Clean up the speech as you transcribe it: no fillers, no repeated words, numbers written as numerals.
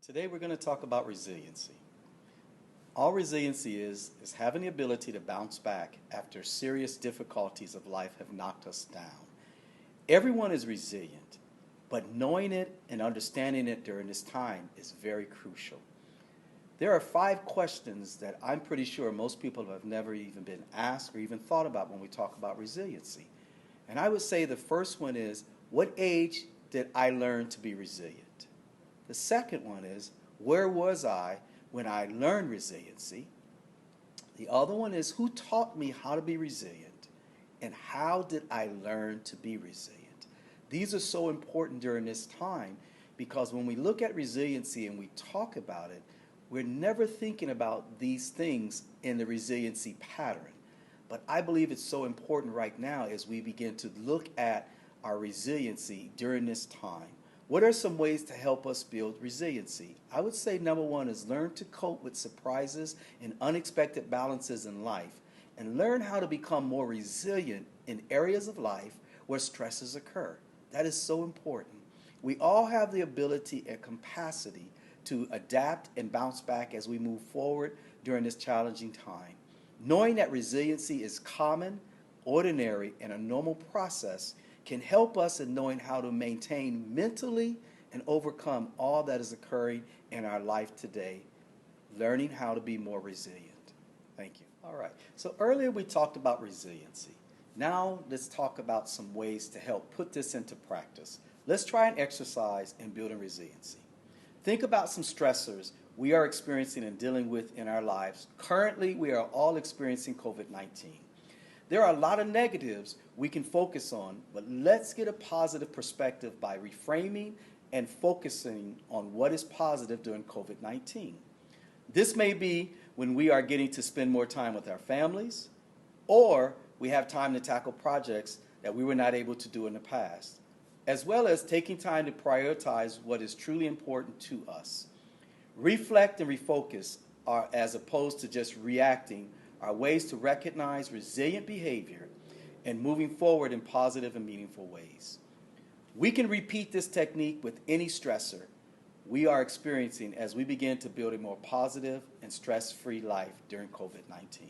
Today we're going to talk about resiliency. All resiliency is having the ability to bounce back after serious difficulties of life have knocked us down. Everyone is resilient, but knowing it and understanding it during this time is very crucial. There are 5 questions that I'm pretty sure most people have never even been asked or even thought about when we talk about resiliency. And I would say the first one is, what age did I learn to be resilient? The second one is, where was I when I learned resiliency? The other one is, who taught me how to be resilient? And how did I learn to be resilient? These are so important during this time because when we look at resiliency and we talk about it, we're never thinking about these things in the resiliency pattern. But I believe it's so important right now as we begin to look at our resiliency during this time. What are some ways to help us build resiliency? I would say number 1 is learn to cope with surprises and unexpected balances in life, and learn how to become more resilient in areas of life where stresses occur. That is so important. We all have the ability and capacity to adapt and bounce back as we move forward during this challenging time. Knowing that resiliency is common, ordinary, and a normal process can help us in knowing how to maintain mentally and overcome all that is occurring in our life today, learning how to be more resilient. Thank you. All right, so earlier we talked about resiliency. Now let's talk about some ways to help put this into practice. Let's try an exercise in building resiliency. Think about some stressors we are experiencing and dealing with in our lives. Currently, we are all experiencing COVID-19. There are a lot of negatives we can focus on, but let's get a positive perspective by reframing and focusing on what is positive during COVID-19. This may be when we are getting to spend more time with our families, or we have time to tackle projects that we were not able to do in the past, as well as taking time to prioritize what is truly important to us. Reflect and refocus are, as opposed to just reacting, are ways to recognize resilient behavior and moving forward in positive and meaningful ways. We can repeat this technique with any stressor we are experiencing as we begin to build a more positive and stress-free life during COVID-19.